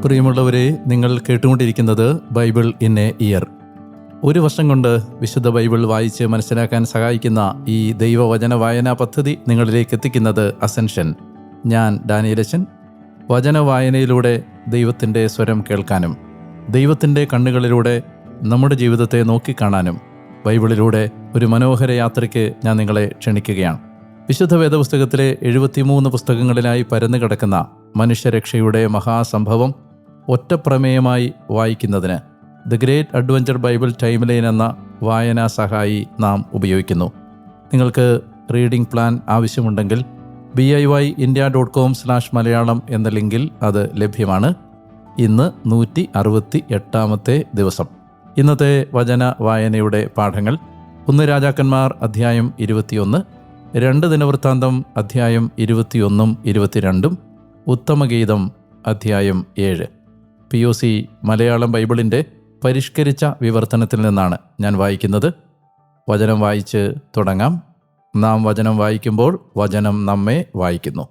പ്രിയമുള്ളവരെ, നിങ്ങൾ കേട്ടുകൊണ്ടിരിക്കുന്നത് ബൈബിൾ ഇൻ എ ഇയർ. ഒരു വർഷം കൊണ്ട് വിശുദ്ധ ബൈബിൾ വായിച്ച് മനസ്സിലാക്കാൻ സഹായിക്കുന്ന ഈ ദൈവവചന വായനാ പദ്ധതി നിങ്ങളിലേക്ക് എത്തിക്കുന്നത് അസെൻഷൻ. ഞാൻ ഡാനിയലച്ചൻ. വചന വായനയിലൂടെ ദൈവത്തിൻ്റെ സ്വരം കേൾക്കാനും ദൈവത്തിൻ്റെ കണ്ണുകളിലൂടെ നമ്മുടെ ജീവിതത്തെ നോക്കിക്കാണാനും ബൈബിളിലൂടെ ഒരു മനോഹര യാത്രയ്ക്ക് ഞാൻ നിങ്ങളെ ക്ഷണിക്കുകയാണ്. വിശുദ്ധ വേദപുസ്തകത്തിലെ 73 പുസ്തകങ്ങളിലായി പരന്നു കിടക്കുന്ന മനുഷ്യരക്ഷയുടെ മഹാസംഭവം ഒറ്റപ്രമേയമായി വായിക്കുന്നതിന് the great adventure bible timeline എന്ന വായനാ സഹായി നാം ഉപയോഗിക്കുന്നു. നിങ്ങൾക്ക് റീഡിംഗ് പ്ലാൻ ആവശ്യമുണ്ടെങ്കിൽ biyindia.com/മലയാളം എന്ന ലിങ്കിൽ അത് ലഭ്യമാണ്. ഇന്ന് 168-ാമത്തെ ദിവസം. ഇന്നത്തെ വചന വായനയുടെ പാഠങ്ങൾ: 1 രാജാക്കന്മാർ അധ്യായം 21, 2 ദിനവൃത്താന്തം അധ്യായം 21ഉം 22ഉം, ഉത്തമഗീതം അധ്യായം 7. POC മലയാളം ബൈബിളിൻ്റെ പരിഷ്കരിച്ച വിവർത്തനത്തിൽ നിന്നാണ് ഞാൻ വായിക്കുന്നത്. വചനം വായിച്ച് തുടങ്ങാം. നാം വചനം വായിക്കുമ്പോൾ വചനം നമ്മെ വായിക്കുന്നു.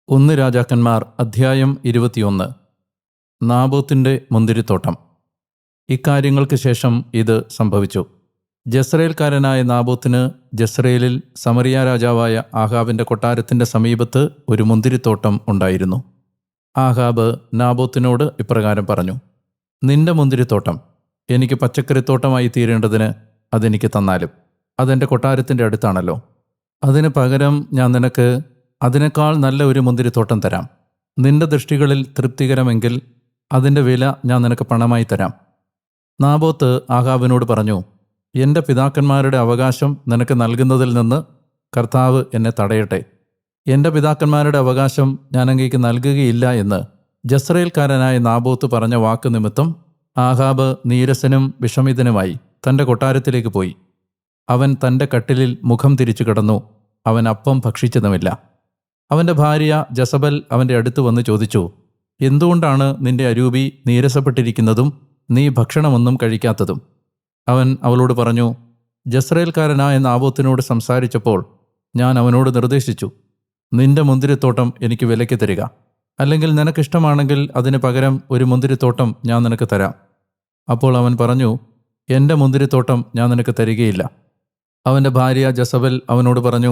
1 രാജാക്കന്മാർ അധ്യായം 21. നാബോത്തിൻ്റെ മുന്തിരിത്തോട്ടം. ഇക്കാര്യങ്ങൾക്ക് ശേഷം ഇത് സംഭവിച്ചു. ജസ്രയേൽക്കാരനായ നാബോത്തിന് ജസ്രയേലിൽ സമറിയ രാജാവായ ആഹാബിൻ്റെ കൊട്ടാരത്തിൻ്റെ സമീപത്ത് ഒരു മുന്തിരിത്തോട്ടം ഉണ്ടായിരുന്നു. ആഹാബ് നാബോത്തിനോട് ഇപ്രകാരം പറഞ്ഞു: നിന്റെ മുന്തിരിത്തോട്ടം എനിക്ക് പച്ചക്കറിത്തോട്ടമായി തീരേണ്ടതിന് അതെനിക്ക് തന്നാലും. അതെൻ്റെ കൊട്ടാരത്തിൻ്റെ അടുത്താണല്ലോ. അതിന് പകരം ഞാൻ നിനക്ക് അതിനേക്കാൾ നല്ല ഒരു മുന്തിരിത്തോട്ടം തരാം. നിന്റെ ദൃഷ്ടികളിൽ തൃപ്തികരമെങ്കിൽ അതിൻ്റെ വില ഞാൻ നിനക്ക് പണമായി തരാം. നാബോത്ത് ആഹാബിനോട് പറഞ്ഞു: എൻ്റെ പിതാക്കന്മാരുടെ അവകാശം നിനക്ക് നൽകുന്നതിൽ നിന്ന് കർത്താവ് എന്നെ തടയട്ടെ. എൻ്റെ പിതാക്കന്മാരുടെ അവകാശം ഞാൻ അങ്ങേക്ക് നൽകുകയില്ല എന്ന് ജസ്രയേൽക്കാരനായ നാബോത്ത് പറഞ്ഞ വാക്ക് നിമിത്തം ആഹാബ് നീരസനും വിഷമിതനുമായി തൻ്റെ കൊട്ടാരത്തിലേക്ക് പോയി. അവൻ തൻ്റെ കട്ടിലിൽ മുഖം തിരിച്ചു കിടന്നു. അവൻ അപ്പം ഭക്ഷിച്ചതുമില്ല. അവൻ്റെ ഭാര്യ ജസബൽ അവൻ്റെ അടുത്ത് വന്ന് ചോദിച്ചു: എന്തുകൊണ്ടാണ് നിന്റെ അരൂപി നീരസപ്പെട്ടിരിക്കുന്നതും നീ ഭക്ഷണമൊന്നും കഴിക്കാത്തതും? അവൻ അവളോട് പറഞ്ഞു: ജസ്രയേൽക്കാരനായ നാബോത്തിനോട് സംസാരിച്ചപ്പോൾ ഞാൻ അവനോട് നിർദ്ദേശിച്ചു, നിന്റെ മുന്തിരിത്തോട്ടം എനിക്ക് വിലയ്ക്ക് തരിക. അല്ലെങ്കിൽ നിനക്കിഷ്ടമാണെങ്കിൽ അതിന് പകരം ഒരു മുന്തിരിത്തോട്ടം ഞാൻ നിനക്ക് തരാം. അപ്പോൾ അവൻ പറഞ്ഞു: എൻ്റെ മുന്തിരിത്തോട്ടം ഞാൻ നിനക്ക് തരികയില്ല. അവൻ്റെ ഭാര്യ ജസബൽ അവനോട് പറഞ്ഞു: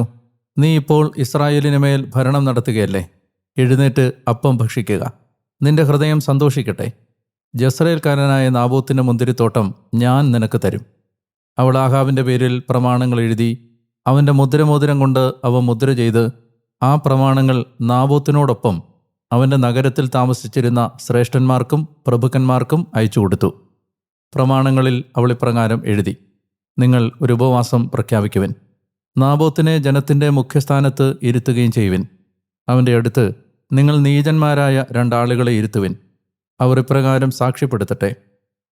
നീ ഇപ്പോൾ ഇസ്രായേലിന് മേൽ ഭരണം നടത്തുകയല്ലേ? എഴുന്നേറ്റ് അപ്പം ഭക്ഷിക്കുക. നിന്റെ ഹൃദയം സന്തോഷിക്കട്ടെ. ജസ്രയേൽക്കാരനായ നാബോത്തിൻ്റെ മുന്തിരിത്തോട്ടം ഞാൻ നിനക്ക് തരും. അവൾ ആഹാബിൻ്റെ പേരിൽ പ്രമാണങ്ങൾ എഴുതി അവൻ്റെ മുദ്രമോതിരം കൊണ്ട് അവ മുദ്ര ചെയ്ത് ആ പ്രമാണങ്ങൾ നാബോത്തിനോടൊപ്പം അവൻ്റെ നഗരത്തിൽ താമസിച്ചിരുന്ന ശ്രേഷ്ഠന്മാർക്കും പ്രഭുക്കന്മാർക്കും അയച്ചു കൊടുത്തു. പ്രമാണങ്ങളിൽ അവൾ ഇപ്രകാരം എഴുതി: നിങ്ങൾ ഒരു ഉപവാസം പ്രഖ്യാപിക്കുവിൻ. നാബോത്തിനെ ജനത്തിൻ്റെ മുഖ്യസ്ഥാനത്ത് ഇരുത്തുകയും ചെയ്യുവിൻ. അവൻ്റെ അടുത്ത് നിങ്ങൾ നീചന്മാരായ 2 ആളുകളെ ഇരുത്തുവിൻ. അവർ ഇപ്രകാരം സാക്ഷ്യപ്പെടുത്തട്ടെ: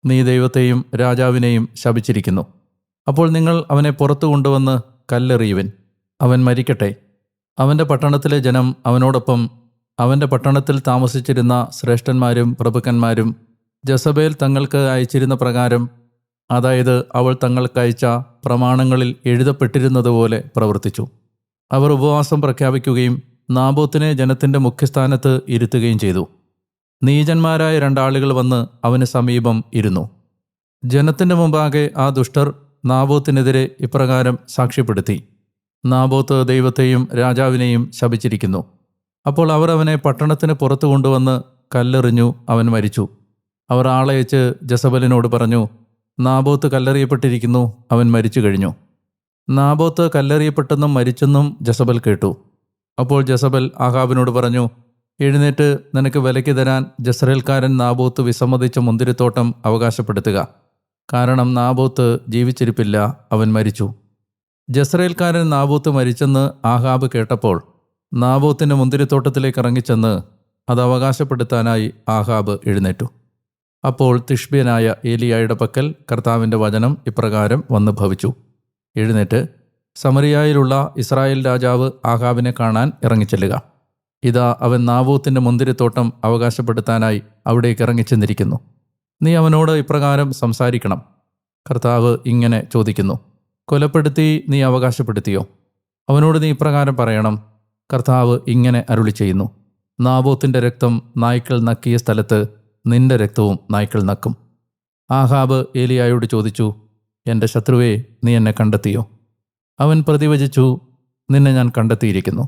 നീ ദൈവത്തെയും രാജാവിനെയും ശപിച്ചിരിക്കുന്നു. അപ്പോൾ നിങ്ങൾ അവനെ പുറത്തു കൊണ്ടുവന്ന് കല്ലെറിയുവിൻ. അവൻ മരിക്കട്ടെ. അവൻ്റെ പട്ടണത്തിലെ ജനം അവനോടൊപ്പം അവൻ്റെ പട്ടണത്തിൽ താമസിച്ചിരുന്ന ശ്രേഷ്ഠന്മാരും പ്രഭുക്കന്മാരും ജസബേൽ തങ്ങൾക്ക് അയച്ചിരുന്ന പ്രകാരം, അതായത് അവൾ തങ്ങൾക്ക് അയച്ച പ്രമാണങ്ങളിൽ എഴുതപ്പെട്ടിരുന്നതുപോലെ പ്രവർത്തിച്ചു. അവർ ഉപവാസം പ്രഖ്യാപിക്കുകയും നാബോത്തിനെ ജനത്തിൻ്റെ മുഖ്യസ്ഥാനത്ത് ഇരുത്തുകയും ചെയ്തു. നീചന്മാരായ 2 ആളുകൾ വന്ന് അവന് സമീപം ഇരുന്നു. ജനത്തിൻ്റെ മുമ്പാകെ ആ ദുഷ്ടർ നാബോത്തിനെതിരെ ഇപ്രകാരം സാക്ഷ്യപ്പെടുത്തി: നാബോത്ത് ദൈവത്തെയും രാജാവിനെയും ശപിച്ചിരിക്കുന്നു. അപ്പോൾ അവർ അവനെ പട്ടണത്തിന് പുറത്തു കൊണ്ടുവന്ന് കല്ലെറിഞ്ഞു. അവൻ മരിച്ചു. അവർ ആളയച്ച് ജസബലിനോട് പറഞ്ഞു: നാബോത്ത് കല്ലെറിയപ്പെട്ടിരിക്കുന്നു, അവൻ മരിച്ചു കഴിഞ്ഞു. നാബോത്ത് കല്ലെറിയപ്പെട്ടെന്നും മരിച്ചെന്നും ജസബൽ കേട്ടു. അപ്പോൾ ജസബൽ ആഹാബിനോട് പറഞ്ഞു: എഴുന്നേറ്റ് നിനക്ക് വിലയ്ക്ക് തരാൻ ജസ്രയേൽക്കാരൻ നാബോത്ത് വിസമ്മതിച്ച മുന്തിരിത്തോട്ടം അവകാശപ്പെടുത്തുക. കാരണം നാബോത്ത് ജീവിച്ചിരിപ്പില്ല, അവൻ മരിച്ചു. ജസ്രയേൽക്കാരൻ നാബോത്ത് മരിച്ചെന്ന് ആഹാബ് കേട്ടപ്പോൾ നാബോത്തിൻ്റെ മുന്തിരിത്തോട്ടത്തിലേക്ക് ഇറങ്ങിച്ചെന്ന് അത് അവകാശപ്പെടുത്താനായി ആഹാബ് എഴുന്നേറ്റു. അപ്പോൾ തിഷ്ബ്യനായ ഏലിയായുടെ പക്കൽ കർത്താവിൻ്റെ വചനം ഇപ്രകാരം വന്ന് ഭവിച്ചു: എഴുന്നേറ്റ് സമറിയായിലുള്ള ഇസ്രായേൽ രാജാവ് ആഹാബിനെ കാണാൻ ഇറങ്ങിച്ചെല്ലുക. ഇതാ അവൻ നാബോത്തിൻ്റെ മുന്തിരിത്തോട്ടം അവകാശപ്പെടുത്താനായി അവിടേക്ക് ഇറങ്ങിച്ചെന്നിരിക്കുന്നു. നീ അവനോട് ഇപ്രകാരം സംസാരിക്കണം: കർത്താവ് ഇങ്ങനെ ചോദിക്കുന്നു, കൊലപ്പെടുത്തി നീ അവകാശപ്പെടുത്തിയോ? അവനോട് നീ ഇപ്രകാരം പറയണം: കർത്താവ് ഇങ്ങനെ അരുളി ചെയ്യുന്നു, നാബോത്തിൻ്റെ രക്തം നായ്ക്കൾ നക്കിയ സ്ഥലത്ത് നിന്റെ രക്തവും നായ്ക്കൾ നക്കും. ആഹാബ് ഏലിയായോട് ചോദിച്ചു, എൻ്റെ ശത്രുവേ, നീ എന്നെ കണ്ടെത്തിയോ? അവൻ പ്രതിവചിച്ചു, നിന്നെ ഞാൻ കണ്ടെത്തിയിരിക്കുന്നു.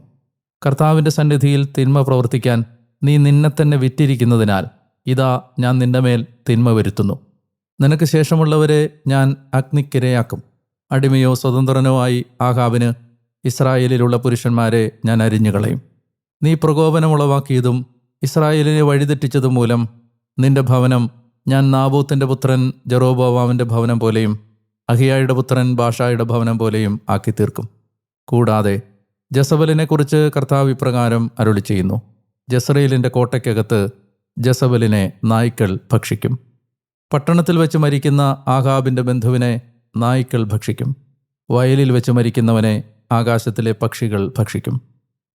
കർത്താവിൻ്റെ സന്നിധിയിൽ തിന്മ പ്രവർത്തിക്കാൻ നീ നിന്നെ തന്നെ വിറ്റിരിക്കുന്നതിനാൽ ഇതാ ഞാൻ നിന്റെ മേൽ തിന്മ വരുത്തുന്നു. നിനക്ക് ശേഷമുള്ളവരെ ഞാൻ അഗ്നിക്കിരയാക്കും. അടിമയോ സ്വതന്ത്രനോ ആയി ആഹാബിന് ഇസ്രായേലിലുള്ള പുരുഷന്മാരെ ഞാൻ അരിഞ്ഞുകളയും. നീ പ്രകോപനമുളവാക്കിയതും ഇസ്രായേലിനെ വഴിതെറ്റിച്ചതും മൂലം നിന്റെ ഭവനം ഞാൻ നാബോത്തിൻ്റെ പുത്രൻ ജെറോബോവാമിൻ്റെ ഭവനം പോലെയും അഹിയായുടെ പുത്രൻ ബാഷായുടെ ഭവനം പോലെയും ആക്കി തീർക്കും. കൂടാതെ ജസബലിനെക്കുറിച്ച് കർത്താവ് ഇപ്രകാരം അരുളി ചെയ്യുന്നു, ജസ്രയേലിൻ്റെ കോട്ടയ്ക്കകത്ത് ജസബലിനെ നായ്ക്കൾ ഭക്ഷിക്കും. പട്ടണത്തിൽ വെച്ച് മരിക്കുന്ന ആഹാബിൻ്റെ ബന്ധുവിനെ നായ്ക്കൾ ഭക്ഷിക്കും. വയലിൽ വെച്ച് മരിക്കുന്നവനെ ആകാശത്തിലെ പക്ഷികൾ ഭക്ഷിക്കും.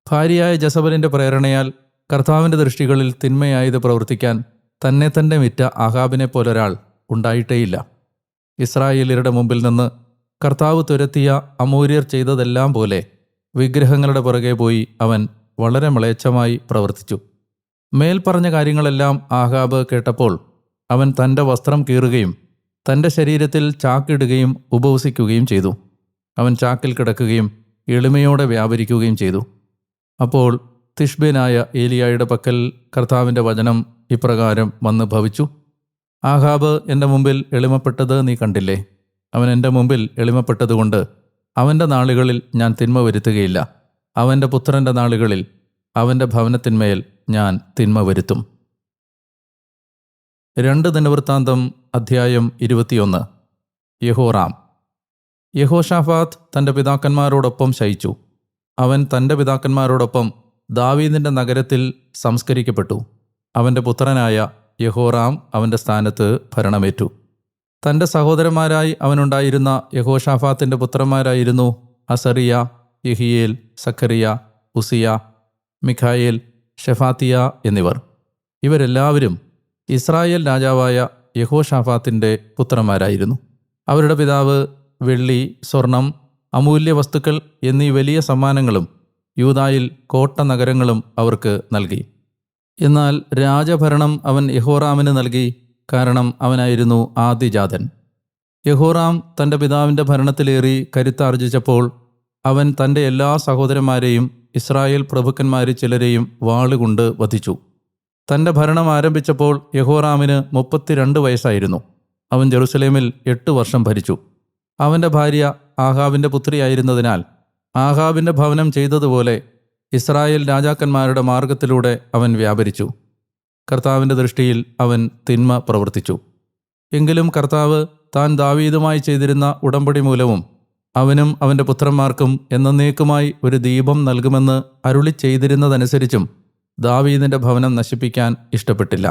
ഭാര്യയായ ജസബലിൻ്റെ പ്രേരണയാൽ കർത്താവിൻ്റെ ദൃഷ്ടികളിൽ തിന്മയായത് പ്രവർത്തിക്കാൻ തന്നെ തന്നെ വിറ്റ ആഹാബിനെ പോലൊരാൾ ഉണ്ടായിട്ടേയില്ല. ഇസ്രായേലിയരുടെ മുമ്പിൽ നിന്ന് കർത്താവ് തുരത്തിയ അമൂര്യർ ചെയ്തതെല്ലാം പോലെ വിഗ്രഹങ്ങളുടെ പുറകെ പോയി അവൻ വളരെ മ്ലേച്ഛമായി പ്രവർത്തിച്ചു. മേൽപ്പറഞ്ഞ കാര്യങ്ങളെല്ലാം ആഹാബ് കേട്ടപ്പോൾ അവൻ തൻ്റെ വസ്ത്രം കീറുകയും തൻ്റെ ശരീരത്തിൽ ചാക്കിടുകയും ഉപവസിക്കുകയും ചെയ്തു. അവൻ ചാക്കിൽ കിടക്കുകയും എളിമയോടെ വ്യാപരിക്കുകയും ചെയ്തു. അപ്പോൾ തിഷ്ബേനായ ഏലിയായുടെ പക്കൽ കർത്താവിൻ്റെ വചനം ഇപ്രകാരം വന്ന് ഭവിച്ചു, ആഹാബ് എൻ്റെ മുമ്പിൽ എളിമപ്പെട്ടത് നീ കണ്ടില്ലേ? അവൻ എൻ്റെ മുമ്പിൽ എളിമപ്പെട്ടതുകൊണ്ട് അവൻ്റെ നാളുകളിൽ ഞാൻ തിന്മ വരുത്തുകയില്ല. അവൻ്റെ പുത്രൻ്റെ നാളുകളിൽ അവൻ്റെ ഭവനത്തിന്മേൽ ഞാൻ തിന്മ വരുത്തും. 2 ദിനവൃത്താന്തം അധ്യായം 21. യഹോറാം. യഹോഷാഫാത്ത് തൻ്റെ പിതാക്കന്മാരോടൊപ്പം ശയിച്ചു. അവൻ തൻ്റെ പിതാക്കന്മാരോടൊപ്പം ദാവീദിൻ്റെ നഗരത്തിൽ സംസ്കരിക്കപ്പെട്ടു. അവൻ്റെ പുത്രനായ യഹോറാം അവൻ്റെ സ്ഥാനത്ത് ഭരണമേറ്റു. തൻ്റെ സഹോദരന്മാരായി അവനുണ്ടായിരുന്ന യഹോഷാഫാത്തിൻ്റെ പുത്രന്മാരായിരുന്നു അസറിയ, യഹിയേൽ, സഖറിയ, ഉസിയ, മിഖായേൽ, ഷെഫാത്തിയ എന്നിവർ. ഇവരെല്ലാവരും ഇസ്രായേൽ രാജാവായ യഹോഷാഫാത്തിൻ്റെ പുത്രന്മാരായിരുന്നു. അവരുടെ പിതാവ് വെള്ളി, സ്വർണം, അമൂല്യ വസ്തുക്കൾ എന്നീ വലിയ സമ്മാനങ്ങളും യൂദായിൽ കോട്ട നഗരങ്ങളും അവർക്ക് നൽകി. എന്നാൽ രാജഭരണം അവൻ യഹോറാമിന് നൽകി, കാരണം അവനായിരുന്നു ആദ്യജാതൻ. യഹോറാം തൻ്റെ പിതാവിൻ്റെ ഭരണത്തിലേറി കരുത്താർജിച്ചപ്പോൾ അവൻ തൻ്റെ എല്ലാ സഹോദരന്മാരെയും ഇസ്രായേൽ പ്രഭുക്കന്മാരിൽ ചിലരെയും വാളുകൊണ്ട് വധിച്ചു. തൻ്റെ ഭരണം ആരംഭിച്ചപ്പോൾ യഹോറാമിന് 32 വയസ്സായിരുന്നു. അവൻ ജെറുസലേമിൽ 8 വർഷം ഭരിച്ചു. അവൻ്റെ ഭാര്യ ആഹാബിൻ്റെ പുത്രിയായിരുന്നതിനാൽ ആഹാബിൻ്റെ ഭവനം ചെയ്തതുപോലെ ഇസ്രായേൽ രാജാക്കന്മാരുടെ മാർഗത്തിലൂടെ അവൻ വ്യാപരിച്ചു. കർത്താവിൻ്റെ ദൃഷ്ടിയിൽ അവൻ തിന്മ പ്രവർത്തിച്ചു. എങ്കിലും കർത്താവ് താൻ ദാവീദുമായി ചെയ്തിരുന്ന ഉടമ്പടി മൂലവും അവനും അവൻ്റെ പുത്രന്മാർക്കും എന്നേക്കുമായി ഒരു ദീപം നൽകുമെന്ന് അരുളി ചെയ്തിരുന്നതനുസരിച്ചും ദാവീദിൻ്റെ ഭവനം നശിപ്പിക്കാൻ ഇഷ്ടപ്പെട്ടില്ല.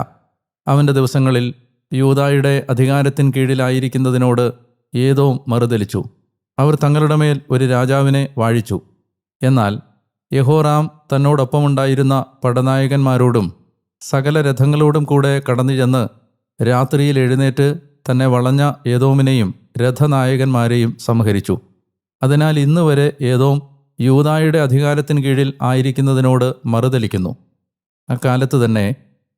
അവൻ്റെ ദിവസങ്ങളിൽ യൂദായുടെ അധികാരത്തിന് കീഴിലായിരിക്കുന്നതിനോട് ഏദോം മറുതലിച്ചു. അവർ തങ്ങളുടെ മേൽ ഒരു രാജാവിനെ വാഴിച്ചു. എന്നാൽ യഹോറാം തന്നോടൊപ്പമുണ്ടായിരുന്ന പടനായകന്മാരോടും സകല രഥങ്ങളോടും കൂടെ കടന്നു ചെന്ന് രാത്രിയിൽ എഴുന്നേറ്റ് തന്നെ വളഞ്ഞ ഏദോമിനെയും രഥനായകന്മാരെയും സംഹരിച്ചു. അതിനാൽ ഇന്നുവരെ ഏദോം യൂദായുടെ അധികാരത്തിന് കീഴിൽ ആയിരിക്കുന്നതിനോട് മറുതലിക്കുന്നു. അക്കാലത്ത് തന്നെ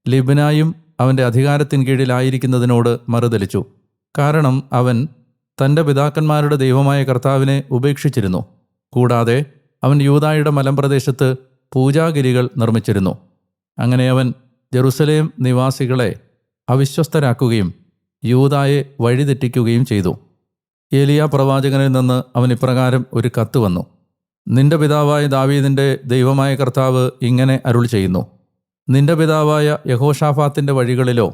ലിബ്നായും അവൻ്റെ അധികാരത്തിന് കീഴിലായിരിക്കുന്നതിനോട് മറുതലിച്ചു. കാരണം അവൻ തൻ്റെ പിതാക്കന്മാരുടെ ദൈവമായ കർത്താവിനെ ഉപേക്ഷിച്ചിരുന്നു. കൂടാതെ അവൻ യൂദായുടെ മലമ്പ്രദേശത്ത് പൂജാഗിരികൾ നിർമ്മിച്ചിരുന്നു. അങ്ങനെ അവൻ ജെറുസലേം നിവാസികളെ അവിശ്വസ്തരാക്കുകയും യൂദായെ വഴിതെറ്റിക്കുകയും ചെയ്തു. ഏലിയ പ്രവാചകനിൽ നിന്ന് അവൻ ഇപ്രകാരം ഒരു കത്ത് വന്നു. നിന്റെ പിതാവായ ദാവീദിൻ്റെ ദൈവമായ കർത്താവ് ഇങ്ങനെ അരുളി ചെയ്യുന്നു, നിന്റെ പിതാവായ യഹോഷാഫാത്തിൻ്റെ വഴികളിലോ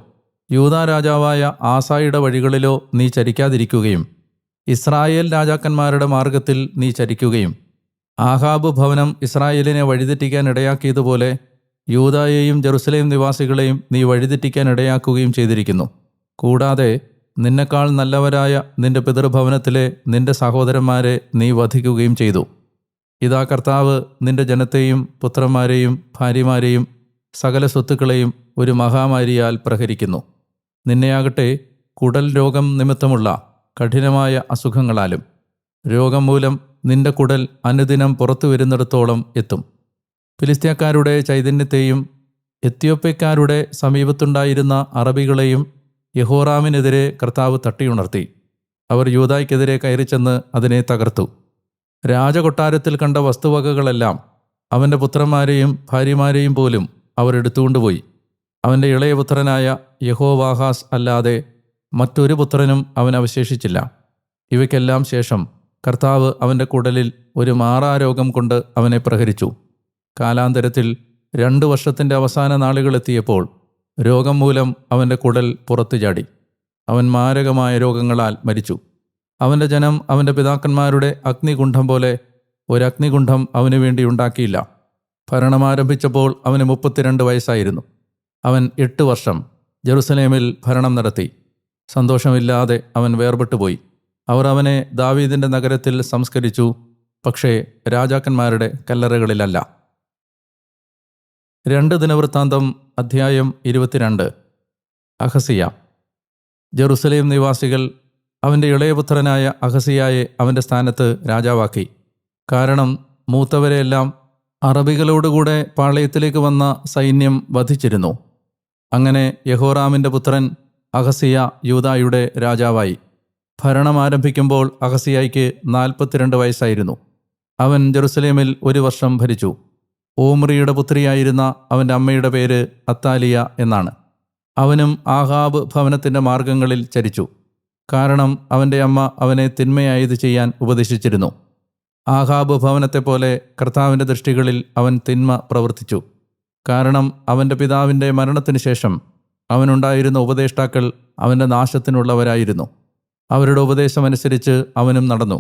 യൂദാ രാജാവായ ആസായുടെ വഴികളിലോ നീ ചരിക്കാതിരിക്കുകയും ഇസ്രായേൽ രാജാക്കന്മാരുടെ മാർഗത്തിൽ നീ ചരിക്കുകയും ആഹാബ് ഭവനം ഇസ്രായേലിനെ വഴിതെറ്റിക്കാൻ ഇടയാക്കിയതുപോലെ യൂദായെയും ജെറുസലേം നിവാസികളെയും നീ വഴിതെറ്റിക്കാൻ ഇടയാക്കുകയും ചെയ്തിരിക്കുന്നു. കൂടാതെ നിന്നെക്കാൾ നല്ലവരായ നിന്റെ പിതൃഭവനത്തിലെ നിന്റെ സഹോദരന്മാരെ നീ വധിക്കുകയും ചെയ്തു. ഇതാ കർത്താവ് നിന്റെ ജനത്തെയും പുത്രന്മാരെയും ഭാര്യമാരെയും സകല സ്വത്തുക്കളെയും ഒരു മഹാമാരിയാൽ പ്രഹരിക്കുന്നു. നിന്നെയാകട്ടെ കുടൽ രോഗം നിമിത്തമുള്ള കഠിനമായ അസുഖങ്ങളാലും രോഗം മൂലം നിന്റെ കുടൽ അനുദിനം പുറത്തു വരുന്നിടത്തോളം എത്തും. ഫിലിസ്ത്യക്കാരുടെ ചൈതന്യത്തെയും എത്യോപ്യക്കാരുടെ സമീപത്തുണ്ടായിരുന്ന അറബികളെയും യഹോറാമിനെതിരെ കർത്താവ് തട്ടിയുണർത്തി. അവർ യൂദായ്ക്കെതിരെ കയറിച്ചെന്ന് അതിനെ തകർത്തു. രാജകൊട്ടാരത്തിൽ കണ്ട വസ്തുവകകളെല്ലാം അവൻ്റെ പുത്രന്മാരെയും ഭാര്യമാരെയും പോലും അവർ എടുത്തുകൊണ്ടുപോയി. അവൻ്റെ ഇളയ പുത്രനായ യഹോവാഹാസ് അല്ലാതെ മറ്റൊരു പുത്രനും അവൻ അവശേഷിച്ചില്ല. ഇവയ്ക്കെല്ലാം ശേഷം കർത്താവ് അവൻ്റെ കുടലിൽ ഒരു മാറാരോഗം കൊണ്ട് അവനെ പ്രഹരിച്ചു. കാലാന്തരത്തിൽ 2 വർഷത്തിൻ്റെ അവസാന നാളുകളെത്തിയപ്പോൾ രോഗം മൂലം അവൻ്റെ കുടൽ പുറത്തു ചാടി. അവൻ മാരകമായ രോഗങ്ങളാൽ മരിച്ചു. അവൻ്റെ ജനം അവൻ്റെ പിതാക്കന്മാരുടെ അഗ്നികുണ്ഠം പോലെ ഒരഗ്നികുണ്ഠം അവനു വേണ്ടി ഉണ്ടാക്കിയില്ല. ഭരണമാരംഭിച്ചപ്പോൾ അവന് 32 വയസ്സായിരുന്നു. അവൻ 8 വർഷം ജെറുസലേമിൽ ഭരണം നടത്തി. സന്തോഷമില്ലാതെ അവൻ വേർപെട്ടുപോയി. അവർ അവനെ ദാവീദിൻ്റെ നഗരത്തിൽ സംസ്കരിച്ചു, പക്ഷേ രാജാക്കന്മാരുടെ കല്ലറകളിലല്ല. 2 ദിനവൃത്താന്തം അധ്യായം 22. അഹസിയ. ജെറുസലേം നിവാസികൾ അവൻ്റെ ഇളയപുത്രനായ അഹസിയായെ അവൻ്റെ സ്ഥാനത്ത് രാജാവാക്കി. കാരണം മൂത്തവരെയെല്ലാം അറബികളോടുകൂടെ പാളയത്തിലേക്ക് വന്ന സൈന്യം വധിച്ചിരുന്നു. അങ്ങനെ യഹോറാമിൻ്റെ പുത്രൻ അഹസിയ യൂദായുടെ രാജാവായി. ഭരണം ആരംഭിക്കുമ്പോൾ അഹസിയായ്ക്ക് 42 വയസ്സായിരുന്നു. അവൻ ജെറുസലേമിൽ 1 വർഷം ഭരിച്ചു. ഓമ്രിയുടെ പുത്രിയായിരുന്ന അവൻ്റെ അമ്മയുടെ പേര് അത്താലിയ എന്നാണ്. അവനും ആഹാബ് ഭവനത്തിൻ്റെ മാർഗങ്ങളിൽ ചരിച്ചു. കാരണം അവൻ്റെ അമ്മ അവനെ തിന്മയായത് ചെയ്യാൻ ഉപദേശിച്ചിരുന്നു. ആഹാബ് ഭവനത്തെപ്പോലെ കർത്താവിൻ്റെ ദൃഷ്ടികളിൽ അവൻ തിന്മ പ്രവർത്തിച്ചു. കാരണം അവൻ്റെ പിതാവിൻ്റെ മരണത്തിനു ശേഷം അവനുണ്ടായിരുന്ന ഉപദേഷ്ടാക്കൾ അവൻ്റെ നാശത്തിനുള്ളവരായിരുന്നു. അവരുടെ ഉപദേശമനുസരിച്ച് അവനും നടന്നു.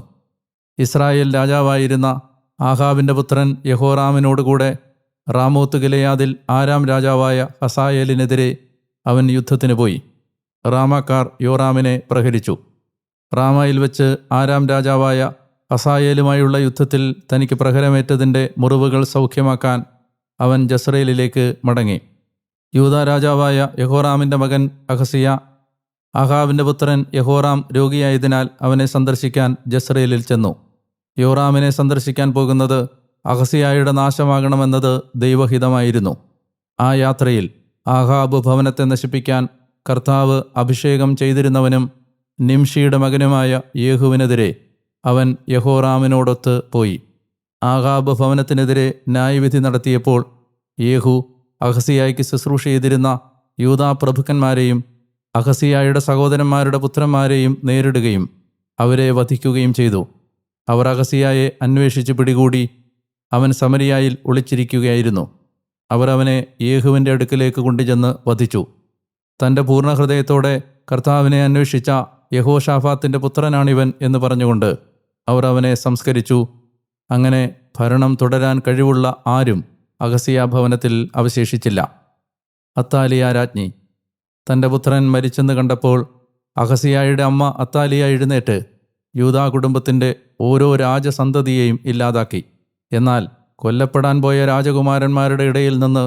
ഇസ്രായേൽ രാജാവായിരുന്ന ആഹാബിൻ്റെ പുത്രൻ യഹോറാമിനോടുകൂടെ റാമോത്ത് ഗിലെയാദിൽ ആരാം രാജാവായ ഹസായേലിനെതിരെ അവൻ യുദ്ധത്തിന് പോയി. റാമാക്കാർ യോറാമിനെ പ്രഹരിച്ചു. റാമയിൽ വെച്ച് ആരാം രാജാവായ ഹസായേലുമായുള്ള യുദ്ധത്തിൽ തനിക്ക് പ്രഹരമേറ്റതിൻ്റെ മുറിവുകൾ സൗഖ്യമാക്കാൻ അവൻ ജസ്രയേലിലേക്ക് മടങ്ങി. യൂദാ രാജാവായ യഹോറാമിൻ്റെ മകൻ അഹസിയ ആഹാബിൻ്റെ പുത്രൻ യഹോറാം രോഗിയായതിനാൽ അവനെ സന്ദർശിക്കാൻ ജസ്രയേലിൽ ചെന്നു. യോറാമിനെ സന്ദർശിക്കാൻ പോകുന്നത് അഹസിയായുടെ നാശമാകണമെന്നത് ദൈവഹിതമായിരുന്നു. ആ യാത്രയിൽ ആഹാബ് ഭവനത്തെ നശിപ്പിക്കാൻ കർത്താവ് അഭിഷേകം ചെയ്തിരുന്നവനും നിംഷിയുടെ മകനുമായ യേഹുവിനെതിരെ അവൻ യഹോറാമിനോടൊത്ത് പോയി. ആഹാബ് ഭവനത്തിനെതിരെ ന്യായവിധി നടത്തിയപ്പോൾ യേഹു അഹസിയായ്ക്ക് ശുശ്രൂഷ ചെയ്തിരുന്ന യൂദാ പ്രഭുക്കന്മാരെയും അഹസിയായുടെ സഹോദരന്മാരുടെ പുത്രന്മാരെയും നേരിടുകയും അവരെ വധിക്കുകയും ചെയ്തു. അവർ അഹസിയായെ അന്വേഷിച്ച് പിടികൂടി അവൻ സമരിയായിൽ ഒളിച്ചിരിക്കുകയായിരുന്നു. അവർ അവനെ യേഹുവിൻ്റെ അടുക്കലേക്ക് കൊണ്ടുചെന്ന് വധിച്ചു. തൻ്റെ പൂർണ്ണ ഹൃദയത്തോടെ കർത്താവിനെ അന്വേഷിച്ച യഹോഷാഫാത്തിൻ്റെ പുത്രനാണിവൻ എന്ന് പറഞ്ഞുകൊണ്ട് അവർ അവനെ സംസ്കരിച്ചു. അങ്ങനെ ഭരണം തുടരാൻ കഴിവുള്ള ആരും അഹസിയ ഭവനത്തിൽ അവശേഷിച്ചില്ല. അത്താലിയ രാജ്ഞി. തൻ്റെ പുത്രൻ മരിച്ചെന്ന് കണ്ടപ്പോൾ അഹസിയായുടെ അമ്മ അത്താലിയ എഴുന്നേറ്റ് യൂദാ കുടുംബത്തിൻ്റെ ഓരോ രാജസന്തതിയെയും ഇല്ലാതാക്കി. എന്നാൽ കൊല്ലപ്പെടാൻ പോയ രാജകുമാരന്മാരുടെ ഇടയിൽ നിന്ന്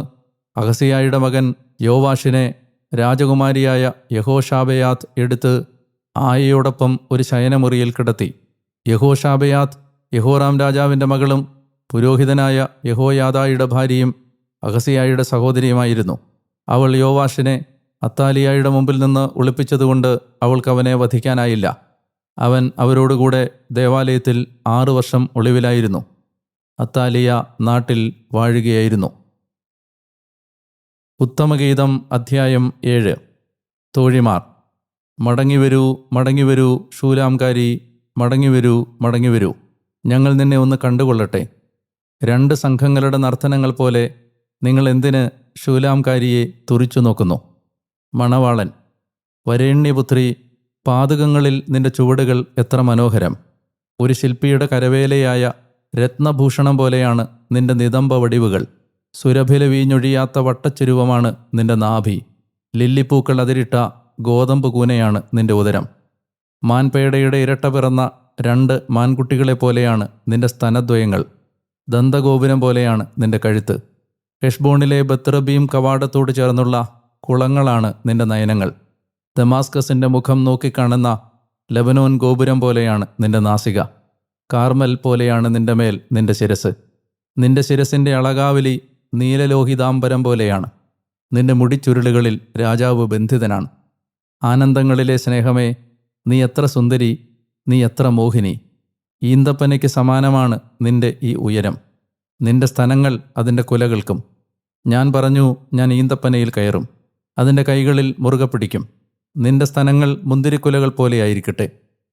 അഹസിയായുടെ മകൻ യോവാഷിനെ രാജകുമാരിയായ യഹോഷാബെയാത്ത് എടുത്ത് ആയയോടൊപ്പം ഒരു ശയനമുറിയിൽ കിടത്തി. യഹോഷാബെയാത്ത് യഹോറാം രാജാവിൻ്റെ മകളും പുരോഹിതനായ യഹോയാദായുടെ ഭാര്യയും അഹസിയായുടെ സഹോദരിയുമായിരുന്നു. അവൾ യോവാഷിനെ അത്താലിയായുടെ മുമ്പിൽ നിന്ന് ഒളിപ്പിച്ചതുകൊണ്ട് അവൾക്ക് അവനെ വധിക്കാനായില്ല. അവൻ അവരോടുകൂടെ ദേവാലയത്തിൽ 6 വർഷം ഒളിവിലായിരുന്നു. അത്താലിയ നാട്ടിൽ വാഴുകയായിരുന്നു. ഉത്തമഗീതം അധ്യായം 7. തോഴിമാർ. മടങ്ങിവരൂ, മടങ്ങിവരൂ ശൂലാംകാരി, മടങ്ങിവരൂ, മടങ്ങിവരൂ, ഞങ്ങൾ നിന്നെ ഒന്ന് കണ്ടുകൊള്ളട്ടെ. 2 സംഘങ്ങളുടെ നർത്തനങ്ങൾ പോലെ നിങ്ങൾ എന്തിന് ശൂലാംകാരിയെ തുറിച്ചു നോക്കുന്നു? മണവാളൻ. വരേണ്യപുത്രി, പാതകങ്ങളിൽ നിന്റെ ചുവടുകൾ എത്ര മനോഹരം! ഒരു ശില്പിയുടെ കരവേലയായ രത്നഭൂഷണം പോലെയാണ് നിന്റെ നിതംബ വടിവുകൾ. സുരഭില വീഞ്ഞൊഴിയാത്ത വട്ടച്ചുരുവമാണ് നിന്റെ നാഭി. ലില്ലിപ്പൂക്കൾ അതിരിട്ട ഗോതമ്പ് കൂനയാണ് നിന്റെ ഉദരം. മാൻപേടയുടെ ഇരട്ട പിറന്ന 2 മാൻകുട്ടികളെപ്പോലെയാണ് നിന്റെ സ്തനദ്വയങ്ങൾ. ദന്തഗോപുരം പോലെയാണ് നിന്റെ കഴുത്ത്. ഹെഷ്ബോണിലെ ബത്റബീം കവാടത്തോട് ചേർന്നുള്ള കുളങ്ങളാണ് നിന്റെ നയനങ്ങൾ. ദമാസ്കസിൻ്റെ മുഖം നോക്കിക്കാണുന്ന ലബനോൻ ഗോപുരം പോലെയാണ് നിന്റെ നാസിക. കാർമൽ പോലെയാണ് നിന്റെ മേൽ നിന്റെ ശിരസ്. നിന്റെ ശിരസിൻ്റെ അളകാവലി നീലലോഹിതാംബരം പോലെയാണ്. നിന്റെ മുടിച്ചുരുളുകളിൽ രാജാവ് ബന്ധിതനാണ്. ആനന്ദങ്ങളിലെ സ്നേഹമേ, നീ എത്ര സുന്ദരി, നീ എത്ര മോഹിനി! ഈന്തപ്പനയ്ക്ക് സമാനമാണ് നിന്റെ ഈ ഉയരം, നിന്റെ സ്തനങ്ങൾ അതിൻ്റെ കുലകൾക്കും. ഞാൻ പറഞ്ഞു, ഞാൻ ഈന്തപ്പനയിൽ കയറും, അതിൻ്റെ കൈകളിൽ മുറുകെ പിടിക്കും. നിന്റെ സ്തനങ്ങൾ മുന്തിരിക്കുലകൾ പോലെയായിരിക്കട്ടെ,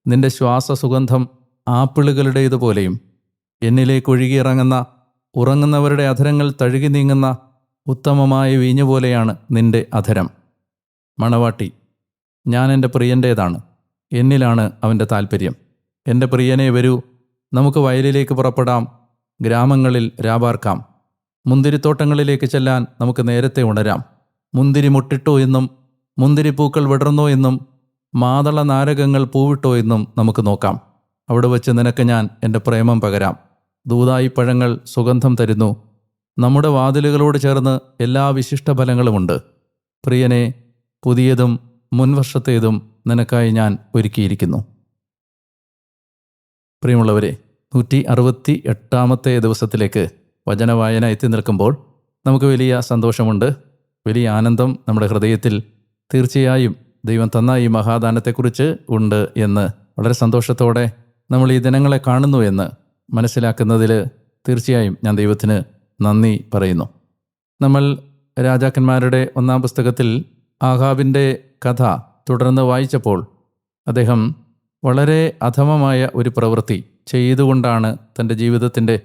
നിന്റെ ശ്വാസസുഗന്ധം ആപ്പിളുകളുടേതുപോലെയും. എന്നിലേക്ക് ഒഴുകിയിറങ്ങുന്ന ഉറങ്ങുന്നവരുടെ അധരങ്ങൾ തഴുകി നീങ്ങുന്ന ഉത്തമമായ വീഞ്ഞുപോലെയാണ് നിന്റെ അധരം. മണവാട്ടി, ഞാൻ എൻ്റെ പ്രിയൻ്റേതാണ്, എന്നിലാണ് അവൻ്റെ താൽപ്പര്യം. എൻ്റെ പ്രിയനെ വരൂ, നമുക്ക് വയലിലേക്ക് പുറപ്പെടാം, ഗ്രാമങ്ങളിൽ രാപാർക്കാം. മുന്തിരിത്തോട്ടങ്ങളിലേക്ക് ചെല്ലാൻ നമുക്ക് നേരത്തെ ഉണരാം. മുന്തിരി മുട്ടിട്ടോ എന്നും മുന്തിരിപ്പൂക്കൾ വിടർന്നോ എന്നും മാതള നാരകങ്ങൾ പൂവിട്ടോ എന്നും നമുക്ക് നോക്കാം. അവിടെ വച്ച് നിനക്ക് ഞാൻ എൻ്റെ പ്രേമം പകരാം. ദൂതായി പഴങ്ങൾ സുഗന്ധം തരുന്നു. നമ്മുടെ വാതിലുകളോട് ചേർന്ന് എല്ലാ വിശിഷ്ട ഫലങ്ങളുമുണ്ട്. പ്രിയനെ, പുതിയതും മുൻവർഷത്തേതും നിനക്കായി ഞാൻ ഒരുക്കിയിരിക്കുന്നു. പ്രിയമുള്ളവരെ, 168-ാമത്തെ ദിവസത്തിലേക്ക് വചനവായന എത്തി നിൽക്കുമ്പോൾ നമുക്ക് വലിയ സന്തോഷമുണ്ട്, വലിയ ആനന്ദം നമ്മുടെ ഹൃദയത്തിൽ തീർച്ചയായും ദൈവം തന്ന ഈ മഹാദാനത്തെക്കുറിച്ച് ഉണ്ട് എന്ന് വളരെ സന്തോഷത്തോടെ നമ്മൾ ഈ ദിനങ്ങളെ കാണുന്നു എന്ന് മനസ്സിലാക്കുന്നതിൽ തീർച്ചയായും ഞാൻ ദൈവത്തിന് നന്ദി പറയുന്നു. നമ്മൾ രാജാക്കന്മാരുടെ 1-ാം പുസ്തകത്തിൽ ആഹാബിൻ്റെ കഥ തുടർന്ന് വായിച്ചപ്പോൾ അദ്ദേഹം വളരെ അധമമായ ഒരു പ്രവൃത്തി ചെയ്തുകൊണ്ടാണ് തൻ്റെ ജീവിതത്തിൻ്റെ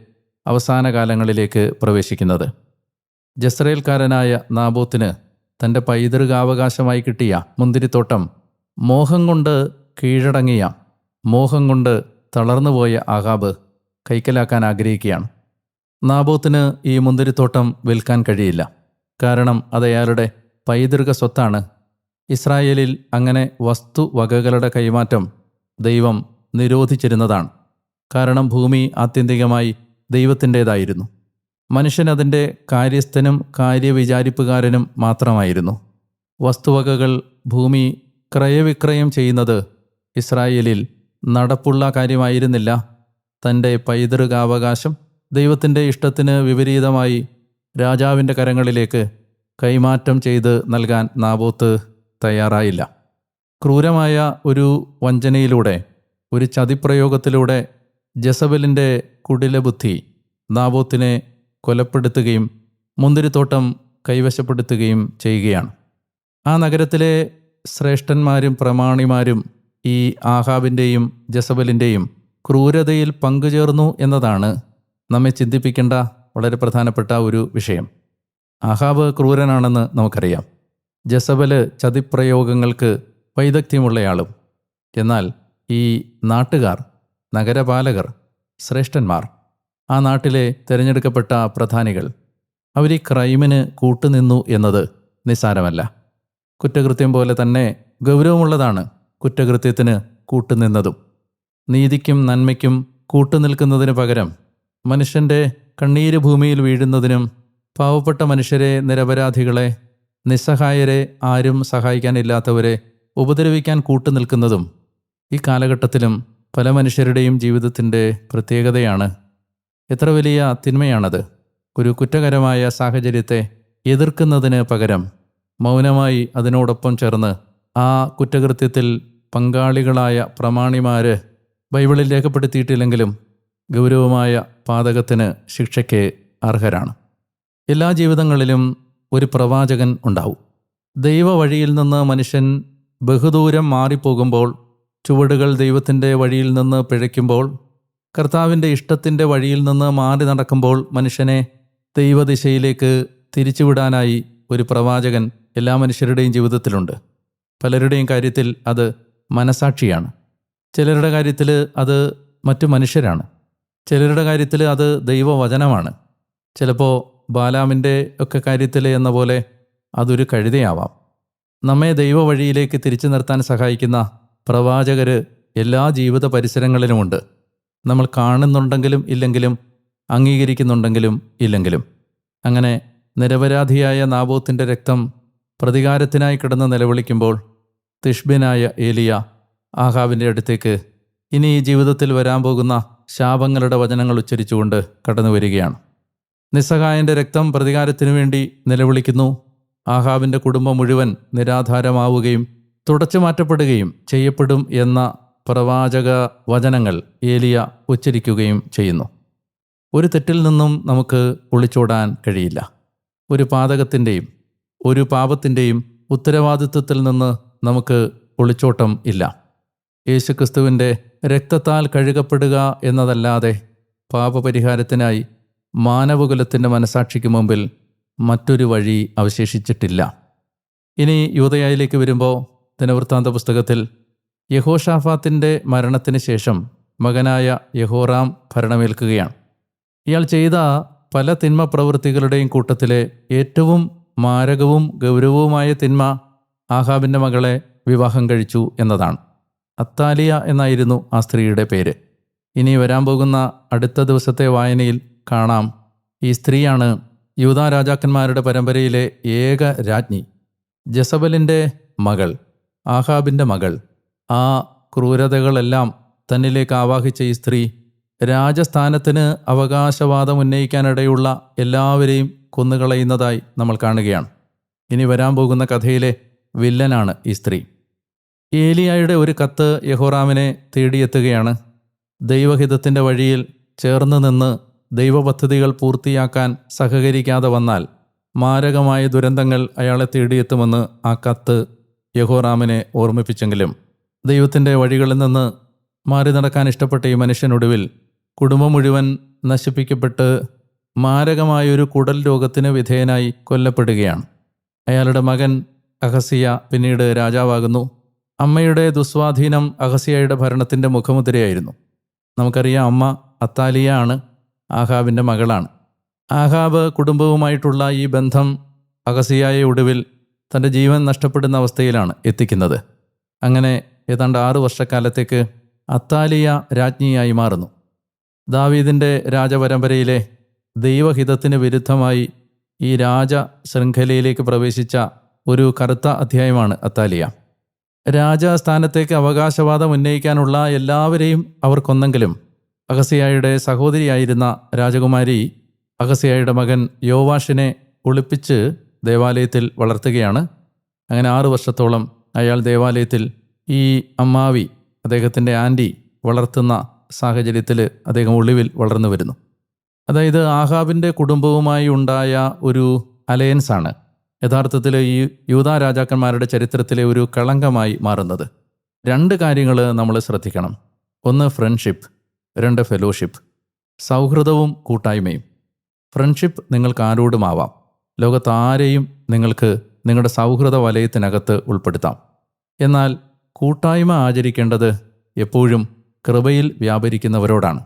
അവസാന കാലങ്ങളിലേക്ക് പ്രവേശിക്കുന്നത്. ജസ്രയേൽക്കാരനായ നാബോത്തിന് തൻ്റെ പൈതൃകാവകാശമായി കിട്ടിയ മുന്തിരിത്തോട്ടം മോഹം കൊണ്ട് കീഴടങ്ങിയ, മോഹം കൊണ്ട് തളർന്നുപോയ ആഹാബ് കൈക്കലാക്കാൻ ആഗ്രഹിക്കുകയാണ്. നാബോത്തിന് ഈ മുന്തിരിത്തോട്ടം വിൽക്കാൻ കഴിയില്ല, കാരണം അത് അയാളുടെ പൈതൃക സ്വത്താണ്. ഇസ്രായേലിൽ അങ്ങനെ വസ്തുവകകളുടെ കൈമാറ്റം ദൈവം നിരോധിച്ചിരുന്നതാണ്. കാരണം ഭൂമി ആത്യന്തികമായി ദൈവത്തിൻ്റേതായിരുന്നു. മനുഷ്യൻ അതിൻ്റെ കാര്യസ്ഥനും കാര്യവിചാരിപ്പുകാരനും മാത്രമായിരുന്നു. വസ്തുവകകൾ ഭൂമി ക്രയവിക്രയം ചെയ്യുന്നത് ഇസ്രായേലിൽ നടപ്പുള്ള കാര്യമായിരുന്നില്ല. തൻ്റെ പൈതൃകാവകാശം ദൈവത്തിൻ്റെ ഇഷ്ടത്തിന് വിപരീതമായി രാജാവിൻ്റെ കരങ്ങളിലേക്ക് കൈമാറ്റം ചെയ്ത് നൽകാൻ നാബോത്ത് തയ്യാറായില്ല. ക്രൂരമായ ഒരു വഞ്ചനയിലൂടെ, ഒരു ചതിപ്രയോഗത്തിലൂടെ ജസബലിൻ്റെ കുടിലബുദ്ധി നാബോത്തിനെ കൊലപ്പെടുത്തുകയും മുന്തിരിത്തോട്ടം കൈവശപ്പെടുത്തുകയും ചെയ്യുകയാണ്. ആ നഗരത്തിലെ ശ്രേഷ്ഠന്മാരും പ്രമാണിമാരും ഈ ആഹാബിൻ്റെയും ജസബലിൻ്റെയും ക്രൂരതയിൽ പങ്കുചേർന്നു എന്നതാണ് നമ്മെ ചിന്തിപ്പിക്കേണ്ട വളരെ പ്രധാനപ്പെട്ട ഒരു വിഷയം. ആഹാബ് ക്രൂരനാണെന്ന് നമുക്കറിയാം. ജസബല് ചതിപ്രയോഗങ്ങൾക്ക് വൈദഗ്ധ്യമുള്ളയാളും. എന്നാൽ ഈ നാട്ടുകാർ, നഗരപാലകർ, ശ്രേഷ്ഠന്മാർ, ആ നാട്ടിലെ തിരഞ്ഞെടുക്കപ്പെട്ട പ്രധാനികൾ, അവർ ഈ ക്രൈമിന് കൂട്ടുനിന്നു എന്നത് നിസ്സാരമല്ല. കുറ്റകൃത്യം പോലെ തന്നെ ഗൗരവമുള്ളതാണ് കുറ്റകൃത്യത്തിന് കൂട്ടുനിന്നതും. നീതിക്കും നന്മയ്ക്കും കൂട്ടുനിൽക്കുന്നതിന് പകരം മനുഷ്യൻ്റെ കണ്ണീര് ഭൂമിയിൽ വീഴുന്നതിനും, പാവപ്പെട്ട മനുഷ്യരെ, നിരപരാധികളെ, നിസ്സഹായരെ, ആരും സഹായിക്കാനില്ലാത്തവരെ ഉപദ്രവിക്കാൻ കൂട്ടുനിൽക്കുന്നതും ഈ കാലഘട്ടത്തിലും പല മനുഷ്യരുടെയും ജീവിതത്തിൻ്റെ പ്രത്യേകതയാണ്. എത്ര വലിയ തിന്മയാണത്! ഒരു കുറ്റകരമായ സാഹചര്യത്തെ എതിർക്കുന്നതിന് പകരം മൗനമായി അതിനോടൊപ്പം ചേർന്ന് ആ കുറ്റകൃത്യത്തിൽ പങ്കാളികളായ പ്രമാണിമാർ ബൈബിളിൽ രേഖപ്പെടുത്തിയിട്ടില്ലെങ്കിലും ഗൗരവമായ പാതകത്തിന് ശിക്ഷയ്ക്ക് അർഹരാണ്. എല്ലാ ജീവിതങ്ങളിലും ഒരു പ്രവാചകൻ ഉണ്ടാവും. ദൈവ വഴിയിൽ നിന്ന് മനുഷ്യൻ ബഹുദൂരം മാറിപ്പോകുമ്പോൾ, ചുവടുകൾ ദൈവത്തിൻ്റെ വഴിയിൽ നിന്ന് പിഴയ്ക്കുമ്പോൾ, കർത്താവിൻ്റെ ഇഷ്ടത്തിൻ്റെ വഴിയിൽ നിന്ന് മാറി നടക്കുമ്പോൾ മനുഷ്യനെ ദൈവദിശയിലേക്ക് തിരിച്ചുവിടാനായി ഒരു പ്രവാചകൻ എല്ലാ മനുഷ്യരുടെയും ജീവിതത്തിലുണ്ട്. പലരുടെയും കാര്യത്തിൽ അത് മനസാക്ഷിയാണ്, ചിലരുടെ കാര്യത്തിൽ അത് മറ്റു മനുഷ്യരാണ്, ചിലരുടെ കാര്യത്തിൽ അത് ദൈവവചനമാണ്, ചിലപ്പോൾ ബാലാമിൻ്റെ ഒക്കെ കാര്യത്തിൽ എന്ന പോലെ അതൊരു കഴുതയാവാം. നമ്മെ ദൈവ വഴിയിലേക്ക് തിരിച്ചു നിർത്താൻ സഹായിക്കുന്ന പ്രവാചകർ എല്ലാ ജീവിത പരിസരങ്ങളിലുമുണ്ട്. നമ്മൾ കാണുന്നുണ്ടെങ്കിലും ഇല്ലെങ്കിലും, അംഗീകരിക്കുന്നുണ്ടെങ്കിലും ഇല്ലെങ്കിലും. അങ്ങനെ നിരപരാധിയായ നാബോത്തിൻ്റെ രക്തം പ്രതികാരത്തിനായി കിടന്ന് നിലവിളിക്കുമ്പോൾ തിഷ്ബിനായ ഏലിയ ആഹാബിൻ്റെ അടുത്തേക്ക് ഇനി ഈ ജീവിതത്തിൽ വരാൻ പോകുന്ന ശാപങ്ങളുടെ വചനങ്ങൾ ഉച്ചരിച്ചുകൊണ്ട് കടന്നു വരികയാണ്. നിസ്സഹായൻ്റെ രക്തം പ്രതികാരത്തിനു വേണ്ടി നിലവിളിക്കുന്നു. ആഹാബിൻ്റെ കുടുംബം മുഴുവൻ നിരാധാരമാവുകയും തുടച്ചു മാറ്റപ്പെടുകയും ചെയ്യപ്പെടും എന്ന പ്രവാചക വചനങ്ങൾ ഏലിയ ഉച്ചരിക്കുകയും ചെയ്യുന്നു. ഒരു തെറ്റിൽ നിന്നും നമുക്ക് ഒളിച്ചോടാൻ കഴിയില്ല. ഒരു പാതകത്തിൻ്റെയും ഒരു പാപത്തിൻ്റെയും ഉത്തരവാദിത്വത്തിൽ നിന്ന് നമുക്ക് ഒളിച്ചോട്ടം ഇല്ല. യേശുക്രിസ്തുവിൻ്റെ രക്തത്താൽ കഴുകപ്പെടുക എന്നതല്ലാതെ പാപപരിഹാരത്തിനായി മാനവകുലത്തിൻ്റെ മനസാക്ഷിക്ക് മുമ്പിൽ മറ്റൊരു വഴി അവശേഷിച്ചിട്ടില്ല. ഇനി യൂദയായിലേക്ക് വരുമ്പോൾ ദിനവൃത്താന്ത പുസ്തകത്തിൽ യഹോഷാഫാത്തിൻ്റെ മരണത്തിന് ശേഷം മകനായ യഹോറാം ഭരണമേൽക്കുകയാണ്. ഇയാൾ ചെയ്ത പല തിന്മ പ്രവൃത്തികളുടെയും കൂട്ടത്തിലെ ഏറ്റവും മാരകവും ഗൗരവവുമായ തിന്മ ആഹാബിൻ്റെ മകളെ വിവാഹം കഴിച്ചു എന്നതാണ്. അത്താലിയ എന്നായിരുന്നു ആ സ്ത്രീയുടെ പേര്. ഇനി വരാൻ പോകുന്ന അടുത്ത ദിവസത്തെ വായനയിൽ കാണാം, ഈ സ്ത്രീയാണ് യൂദാ രാജാക്കന്മാരുടെ പരമ്പരയിലെ ഏക രാജ്ഞി. ജസബലിൻ്റെ മകൾ, ആഹാബിൻ്റെ മകൾ. ആ ക്രൂരതകളെല്ലാം തന്നിലേക്ക് ആവാഹിച്ച ഈ സ്ത്രീ രാജസ്ഥാനത്തിന് അവകാശവാദം ഉന്നയിക്കാനിടയുള്ള എല്ലാവരെയും കൊന്നുകളയുന്നതായി നമ്മൾ കാണുകയാണ്. ഇനി വരാൻ പോകുന്ന കഥയിലെ വില്ലനാണ് ഈ സ്ത്രീ. ഏലിയായുടെ ഒരു കത്ത് യഹോറാമിനെ തേടിയെത്തുകയാണ്. ദൈവഹിതത്തിൻ്റെ വഴിയിൽ ചേർന്ന് നിന്ന് ദൈവപദ്ധതികൾ പൂർത്തിയാക്കാൻ സഹകരിക്കാതെ വന്നാൽ മാരകമായ ദുരന്തങ്ങൾ അയാളെ തേടിയെത്തുമെന്ന് ആ കത്ത് യഹോറാമിനെ ഓർമ്മിപ്പിച്ചെങ്കിലും ദൈവത്തിൻ്റെ വഴികളിൽ നിന്ന് മാറി നടക്കാൻ ഇഷ്ടപ്പെട്ട ഈ മനുഷ്യനൊടുവിൽ കുടുംബം മുഴുവൻ നശിപ്പിക്കപ്പെട്ട് മാരകമായൊരു കുടൽ രോഗത്തിന് വിധേയനായി കൊല്ലപ്പെടുകയാണ്. അയാളുടെ മകൻ അഹസിയ പിന്നീട് രാജാവാകുന്നു. അമ്മയുടെ ദുസ്വാധീനം അഹസിയയുടെ ഭരണത്തിൻ്റെ മുഖമുദ്രയായിരുന്നു. നമുക്കറിയാം, അമ്മ അത്താലിയ ആണ്, ആഹാബിൻ്റെ മകളാണ്. ആഹാബ് കുടുംബവുമായിട്ടുള്ള ഈ ബന്ധം അഹസിയായെ ഒടുവിൽ തൻ്റെ ജീവൻ നഷ്ടപ്പെടുന്ന അവസ്ഥയിലാണ് എത്തിക്കുന്നത്. അങ്ങനെ ഏതാണ്ട് 6 വർഷക്കാലത്തേക്ക് അത്താലിയ രാജ്ഞിയായി മാറുന്നു. ദാവീദിൻ്റെ രാജപരമ്പരയിലെ ദൈവഹിതത്തിന് വിരുദ്ധമായി ഈ രാജശൃംഖലയിലേക്ക് പ്രവേശിച്ച ഒരു കറുത്ത അധ്യായമാണ് അത്താലിയ. രാജസ്ഥാനത്തേക്ക് അവകാശവാദം ഉന്നയിക്കാനുള്ള എല്ലാവരെയും അവർ കൊന്നെങ്കിലും അഹസിയായുടെ സഹോദരിയായിരുന്ന രാജകുമാരി അഹസിയായുടെ മകൻ യോവാഷിനെ ഒളിപ്പിച്ച് ദേവാലയത്തിൽ വളർത്തുകയാണ്. അങ്ങനെ 6 വർഷത്തോളം അയാൾ ദേവാലയത്തിൽ ഈ അമ്മാവി, അദ്ദേഹത്തിൻ്റെ ആൻറ്റി വളർത്തുന്ന സാഹചര്യത്തിൽ അദ്ദേഹം ഒളിവിൽ വളർന്നു വരുന്നു. അതായത് ആഹാബിൻ്റെ കുടുംബവുമായി ഉണ്ടായ ഒരു അലയൻസാണ് യഥാർത്ഥത്തിൽ ഈ യൂദാ രാജാക്കന്മാരുടെ ചരിത്രത്തിലെ ഒരു കളങ്കമായി മാറുന്നത്. 2 കാര്യങ്ങൾ നമ്മൾ ശ്രദ്ധിക്കണം. 1 ഫ്രണ്ട്ഷിപ്പ്, 2 ഫെലോഷിപ്പ്. സൗഹൃദവും കൂട്ടായ്മയും. ഫ്രണ്ട്ഷിപ്പ് നിങ്ങൾക്ക് ആരോടുമാവാം. ലോകത്താരെയും നിങ്ങൾക്ക് നിങ്ങളുടെ സൗഹൃദ വലയത്തിനകത്ത് ഉൾപ്പെടുത്താം. എന്നാൽ കൂട്ടായ്മ ആചരിക്കേണ്ടത് എപ്പോഴും കൃപയിൽ വ്യാപരിക്കുന്നവരോടാണ്.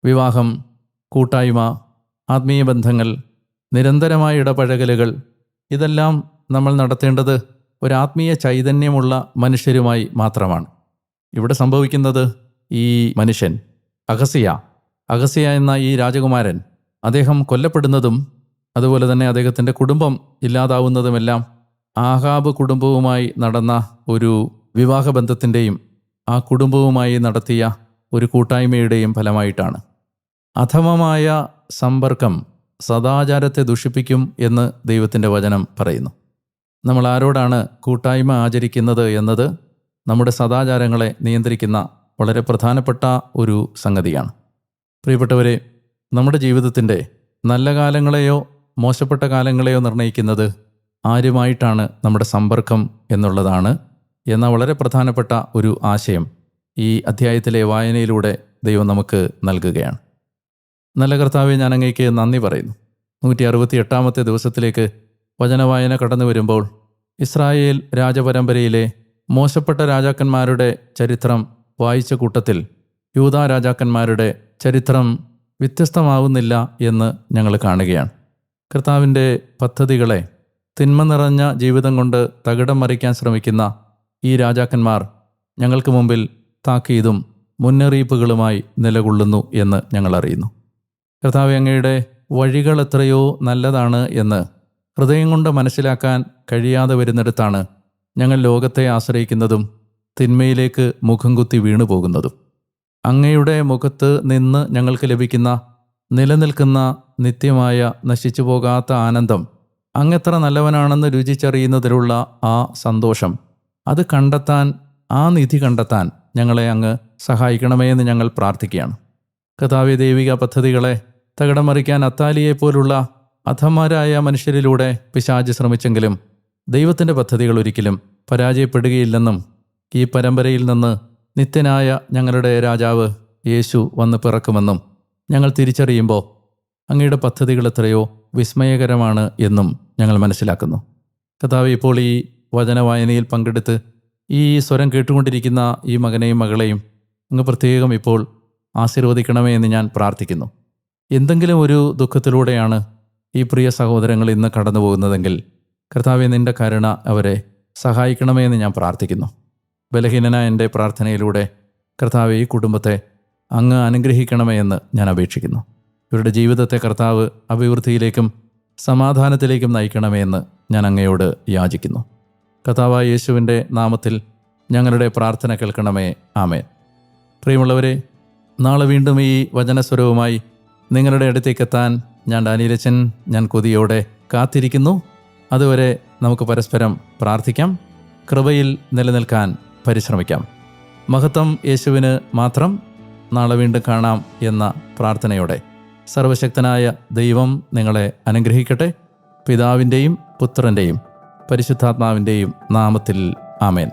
വിവാഹം, കൂട്ടായ്മ, ആത്മീയ ബന്ധങ്ങൾ, നിരന്തരമായ ഇടപഴകലുകൾ, ഇതെല്ലാം നമ്മൾ നടത്തേണ്ടത് ഒരു ആത്മീയ ചൈതന്യമുള്ള മനുഷ്യരുമായി മാത്രമാണ്. ഇവിടെ സംഭവിക്കുന്നത്, ഈ മനുഷ്യൻ അഹസിയ എന്ന ഈ രാജകുമാരൻ, അദ്ദേഹം കൊല്ലപ്പെടുന്നതും അതുപോലെ തന്നെ അദ്ദേഹത്തിൻ്റെ കുടുംബം ഇല്ലാതാവുന്നതുമെല്ലാം ആഹാബ് കുടുംബവുമായി നടന്ന ഒരു വിവാഹബന്ധത്തിൻ്റെയും ആ കുടുംബവുമായി നടത്തിയ ഒരു കൂട്ടായ്മയുടെയും ഫലമായിട്ടാണ്. അധമമായ സമ്പർക്കം സദാചാരത്തെ ദുഷിപ്പിക്കും എന്ന് ദൈവത്തിൻ്റെ വചനം പറയുന്നു. നമ്മൾ ആരോടാണ് കൂട്ടായ്മ ആചരിക്കുന്നത് എന്നത് നമ്മുടെ സദാചാരങ്ങളെ നിയന്ത്രിക്കുന്ന വളരെ പ്രധാനപ്പെട്ട ഒരു സംഗതിയാണ്. പ്രിയപ്പെട്ടവരെ, നമ്മുടെ ജീവിതത്തിൻ്റെ നല്ല കാലങ്ങളെയോ മോശപ്പെട്ട കാലങ്ങളെയോ നിർണ്ണയിക്കുന്നത് ആരുമായിട്ടാണ് നമ്മുടെ സമ്പർക്കം എന്നുള്ളതാണ് എന്ന വളരെ പ്രധാനപ്പെട്ട ഒരു ആശയം ഈ അധ്യായത്തിലെ വായനയിലൂടെ ദൈവം നമുക്ക് നൽകുകയാണ്. നല്ല കർത്താവെ, ഞാൻ അങ്ങേക്ക് നന്ദി പറയുന്നു. 168 ദിവസത്തിലേക്ക് വചനവായന കടന്നു വരുമ്പോൾ ഇസ്രായേൽ രാജപരമ്പരയിലെ മോശപ്പെട്ട രാജാക്കന്മാരുടെ ചരിത്രം വായിച്ച കൂട്ടത്തിൽ യൂദാ രാജാക്കന്മാരുടെ ചരിത്രം വ്യത്യസ്തമാവുന്നില്ല എന്ന് ഞങ്ങൾ കാണുകയാണ്. കർത്താവിൻ്റെ പദ്ധതികളെ തിന്മ നിറഞ്ഞ ജീവിതം കൊണ്ട് തകിടം മറിക്കാൻ ശ്രമിക്കുന്ന ഈ രാജാക്കന്മാർ ഞങ്ങൾക്ക് മുമ്പിൽ താക്കീതും മുന്നറിയിപ്പുകളുമായി നിലകൊള്ളുന്നു എന്ന് ഞങ്ങൾ അറിയുന്നു. കർത്താവേ, അങ്ങയുടെ വഴികൾ എത്രയോ നല്ലതാണ് എന്ന് ഹൃദയം കൊണ്ട് മനസ്സിലാക്കാൻ കഴിയാതെ വരുന്നിടത്താണ് ഞങ്ങൾ ലോകത്തെ ആശ്രയിക്കുന്നതും തിന്മയിലേക്ക് മുഖം കുത്തി വീണു പോകുന്നതും. അങ്ങയുടെ മുഖത്ത് നിന്ന് ഞങ്ങൾക്ക് ലഭിക്കുന്ന നിലനിൽക്കുന്ന നിത്യമായ നശിച്ചു പോകാത്ത ആനന്ദം അങ്ങെത്ര നല്ലവനാണെന്ന് രുചിച്ചറിയുന്നതിലുള്ള ആ സന്തോഷം, അത് കണ്ടെത്താൻ, ആ നിധി കണ്ടെത്താൻ ഞങ്ങളെ അങ്ങ് സഹായിക്കണമേ എന്ന് ഞങ്ങൾ പ്രാർത്ഥിക്കുകയാണ്. കർത്താവേ, ദൈവിക പദ്ധതികളെ തകിടം മറിക്കാൻ അത്താലിയെപ്പോലുള്ള അധമരായ മനുഷ്യരിലൂടെ പിശാച് ശ്രമിച്ചെങ്കിലും ദൈവത്തിൻ്റെ പദ്ധതികൾ ഒരിക്കലും പരാജയപ്പെടുകയില്ലെന്നും ഈ പരമ്പരയിൽ നിന്ന് നിത്യനായ ഞങ്ങളുടെ രാജാവ് യേശു വന്ന് പിറക്കുമെന്നും ഞങ്ങൾ തിരിച്ചറിയുമ്പോൾ അങ്ങയുടെ പദ്ധതികൾ എത്രയോ വിസ്മയകരമാണ് എന്നും ഞങ്ങൾ മനസ്സിലാക്കുന്നു. കർത്താവേ, ഇപ്പോൾ ഈ വചനവായനയിൽ പങ്കെടുത്ത് ഈ സ്വരം കേട്ടുകൊണ്ടിരിക്കുന്ന ഈ മകനെയും മകളെയും അങ്ങ് പ്രത്യേകം ഇപ്പോൾ ആശീർവദിക്കണമേ എന്ന് ഞാൻ പ്രാർത്ഥിക്കുന്നു. എന്തെങ്കിലും ഒരു ദുഃഖത്തിലൂടെയാണ് ഈ പ്രിയ സഹോദരങ്ങൾ ഇന്ന് കടന്നു പോകുന്നതെങ്കിൽ കർത്താവേ, നിൻ്റെ കരുണ അവരെ സഹായിക്കണമേ എന്ന് ഞാൻ പ്രാർത്ഥിക്കുന്നു. ബലഹീനനായ എൻ്റെ പ്രാർത്ഥനയിലൂടെ കർത്താവേ, ഈ കുടുംബത്തെ അങ്ങ് അനുഗ്രഹിക്കണമേ എന്ന് ഞാൻ അപേക്ഷിക്കുന്നു. ഇവരുടെ ജീവിതത്തെ കർത്താവ് അഭിവൃദ്ധിയിലേക്കും സമാധാനത്തിലേക്കും നയിക്കണമേ എന്ന് ഞാൻ അങ്ങയോട് യാചിക്കുന്നു. കർത്താവായ യേശുവിൻ്റെ നാമത്തിൽ ഞങ്ങളുടെ പ്രാർത്ഥന കേൾക്കണമേ. ആമേൻ. പ്രിയമുള്ളവരെ, നാളെ വീണ്ടും ഈ വചനസ്വരവുമായി നിങ്ങളുടെ അടുത്തേക്കെത്താൻ ഞാൻ ഡാനിയലച്ചൻ കൊതിയോടെ കാത്തിരിക്കുന്നു. അതുവരെ നമുക്ക് പരസ്പരം പ്രാർത്ഥിക്കാം, കൃപയിൽ നിലനിൽക്കാൻ പരിശ്രമിക്കാം. മഹത്വം യേശുവിന് മാത്രം. നാളെ വീണ്ടും കാണാം എന്ന പ്രാർത്ഥനയോടെ സർവശക്തനായ ദൈവം നിങ്ങളെ അനുഗ്രഹിക്കട്ടെ. പിതാവിൻ്റെയും പുത്രൻ്റെയും പരിശുദ്ധാത്മാവിൻ്റെയും നാമത്തിൽ ആമേൻ.